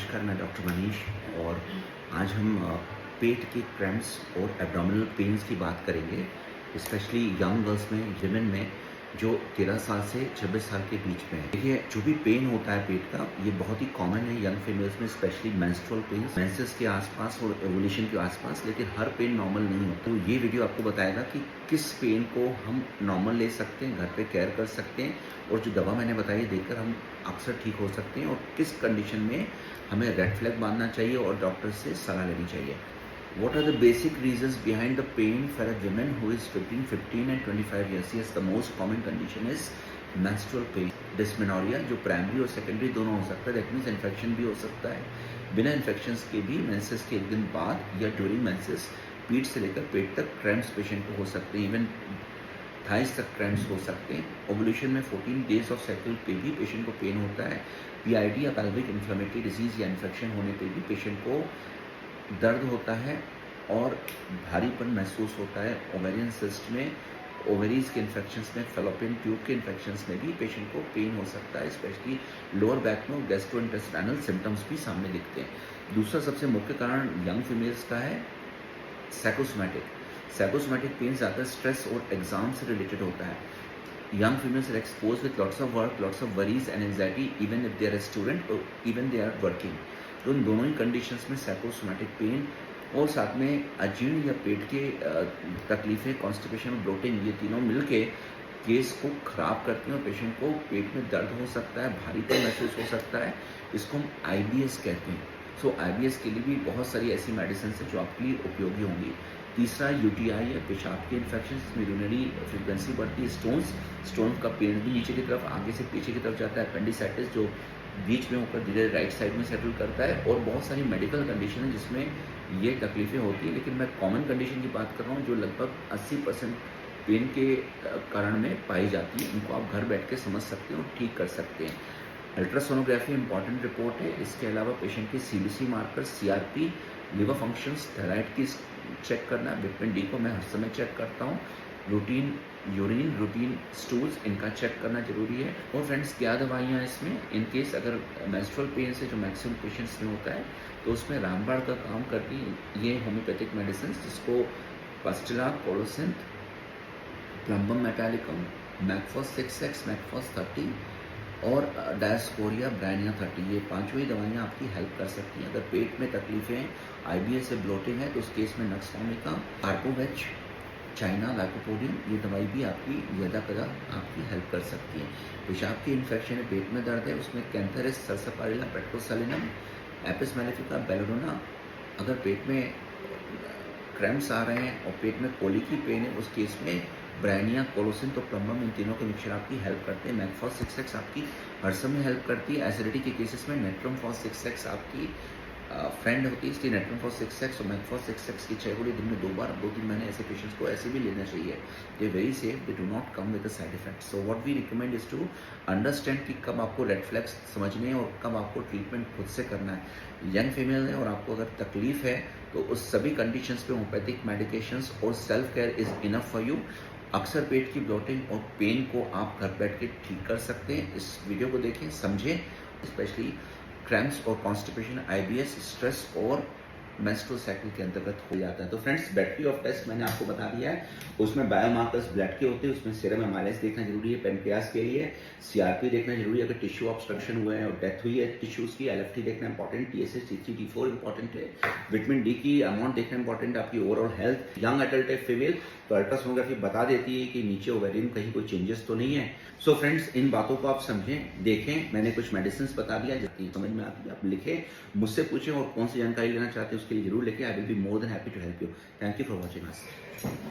नमस्कार, मैं डॉक्टर मनीष और आज हम पेट के क्रैम्प्स और एब्डोमिनल पेन्स की बात करेंगे, स्पेशली यंग गर्ल्स में, विमेन में जो 13 साल से 26 साल के बीच में है। देखिए, जो भी पेन होता है पेट का, ये बहुत ही कॉमन है यंग फीमेल्स में, स्पेशली मेंस्ट्रुअल पेन्स, मेंसेस के आसपास और ओव्यूलेशन के आसपास, लेकिन हर पेन नॉर्मल नहीं होता। तो ये वीडियो आपको बताएगा कि किस पेन को हम नॉर्मल ले सकते हैं, घर पे केयर कर सकते हैं, और जो दवा मैंने बताई देकर हम अक्सर ठीक हो सकते हैं, और किस कंडीशन में हमें रेड फ्लैग बांधना चाहिए और डॉक्टर से सलाह लेनी चाहिए। What are the basic reasons behind the pain for a woman who is between 15 and 25 years? Yes, the most common condition is menstrual pain, dysmenorrhea, जो प्राइमरी और सेकेंडरी दोनों हो सकता है। दैट मीन्स इन्फेक्शन भी हो सकता है, बिना इन्फेक्शंस के भी मेंसेस के एक दिन बाद या ड्यूरिंग मेंसेस पीठ से लेकर पेट तक क्रैम्प्स पेशेंट को हो सकते हैं, इवन थाइस तक क्रैम्प्स हो सकते हैं। ओवुलेशन में 14 डेज ऑफ साइकिल पे भी पेशेंट को पेन होता है। पीआईडी या पेल्विक इन्फ्लेमेटरी डिजीज या इन्फेक्शन होने पे भी पेशेंट को दर्द होता है और भारीपन महसूस होता है। ओवेरियन सिस्ट में, ओवरीज के इन्फेक्शंस में, फेलोपियन ट्यूब के इन्फेक्शंस में भी पेशेंट को पेन हो सकता है, स्पेशली लोअर बैक में। गैस्ट्रोइंटेस्टाइनल सिम्टम्स भी सामने दिखते हैं। दूसरा सबसे मुख्य कारण यंग फीमेल्स का है साइकोसोमैटिक। साइकोसोमैटिक पेन ज़्यादा स्ट्रेस और एग्जाम से रिलेटेड होता है। Young females are exposed with lots of work, lots of worries and anxiety, even if they are a student or even they are working. तो इन दोनों ही conditions में psychosomatic pen और साथ में अजीर्ण या पेट के तकलीफें, कॉन्स्टिपेशन, ब्लोटिंग, ये तीनों मिलके केस को खराब करती हैं और पेशेंट को पेट में दर्द हो सकता है, भारीपन महसूस हो सकता है। इसको हम IBS कहते हैं। सो IBS के लिए भी बहुत सारी ऐसी मेडिसिन है जो आपके लिए उपयोगी होंगी। तीसरा UTI है, पेशाब के इन्फेक्शन, जिसमें यूरिनरी फ्रीक्वेंसी बढ़ती है। स्टोन का पेन भी नीचे की तरफ, आगे से पीछे की तरफ जाता है। अपेंडिसाइटिस जो बीच में होकर धीरे राइट साइड में सेटल करता है। और बहुत सारी मेडिकल कंडीशन है जिसमें ये तकलीफें होती है, लेकिन मैं कॉमन कंडीशन की बात कर रहा हूँ जो लगभग 80% पेन के कारण में पाई जाती है। उनको आप घर बैठ के समझ सकते हैं और ठीक कर सकते हैं। अल्ट्रासोनोग्राफी इंपॉर्टेंट रिपोर्ट है। इसके अलावा पेशेंट के CBC marker, CRP, liver functions, thyroid की चेक करना, विटामिन D को मैं हर समय चेक करता हूँ। रूटीन यूरिन, रूटीन स्टूल्स, इनका चेक करना जरूरी है। और फ्रेंड्स, क्या दवाइयाँ इसमें, इन केस अगर मेंस्ट्रुअल पेन से जो मैक्सिमम पेशेंट्स में होता है तो उसमें रामबाण का काम करती है ये होम्योपैथिक मेडिसिन, जिसको पस्टिला, colocynth, plumbum metallicum, Mag Phos 6X, Mag Phos 30 और डायस्कोरिया, ब्रायनिया 30, ये पांचों ही दवाइयाँ आपकी हेल्प कर सकती हैं। अगर पेट में तकलीफें, IBS से ब्लोटिंग है तो उस केस में नक्सवामिका, कार्पोवेच, चाइना, लाइकोपोडियम, ये दवाई भी आपकी ज़्यादा आपकी हेल्प कर सकती है। पेशाब की इन्फेक्शन है, पेट में दर्द है, उसमें कैंथेरिस, सर्सापारिला, पेट्रोसेलिनम, एपिस मेलिफिका, बेलोडोना। अगर पेट में क्रैम्प्स आ रहे हैं और पेट में कोली की पेन है, उस केस में ब्रायनिया, कोलोसिन तो प्लम्बम, इन तीनों के मिक्सचर आपकी हेल्प करते हैं। मैकफॉस 6X आपकी हर समय हेल्प करती है। एसिडिटी के केसेस में नेट्रमफॉस 6X आपकी फ्रेंड होती है, इसलिए नेट्रमफॉस 6X और मैकफॉस 6X की 6 गोली दिन में 2 बार 2-3 महीने ऐसे पेशेंट्स को ऐसे भी लेना चाहिए। They very safe, they do not come with the side effect. So what we recommend is to understand कि कब आपको रेड फ्लैग्स समझने हैं और कब आपको ट्रीटमेंट खुद से करना है। यंग फीमेल है और आपको अगर तकलीफ है तो उस सभी कंडीशंस पे होम्योपैथिक मेडिकेशंस और self care is enough for you. अक्सर पेट की ब्लोटिंग और पेन को आप घर बैठ के ठीक कर सकते हैं। इस वीडियो को देखें, समझें, स्पेशली क्रैम्प्स और कॉन्स्टिपेशन, IBS, स्ट्रेस और मेंस्ट्रुअल साइकिल के अंतर्गत हो जाता है। तो फ्रेंड्स, बैटरी ऑफ टेस्ट मैंने आपको बता दिया है। उसमें बायोमार्कर्स ब्लड के होते हैं, उसमें सीरम एमाइलेज देखना जरूरी है। पेनक्रियास के लिए CRP देखना जरूरी है, अगर टिश्यू ऑब्स्ट्रक्शन हुए हैं और डेथ हुई है टिश्यूज की। LFT देखना important, TSH, T3, T4 important है। विटामिन D की अमाउंट देखना इंपॉर्टेंट है, आपकी ओवरऑल हेल्थ। यंग एडल्ट है, फीमेल, तो अल्ट्रासोनोग्राफी बता देती है कि नीचे ओवेरियन कहीं कोई चेंजेस तो नहीं है। सो फ्रेंड्स, इन बातों को आप समझें, देखें। मैंने कुछ मेडिसिन बता दिया जिसकी समझ में आती है, आप लिखें, मुझसे पूछें और कौन सी जानकारी लेना चाहते हैं उसके लिए जरूर लिखें। I will be more than happy to help you. Thank you for watching us.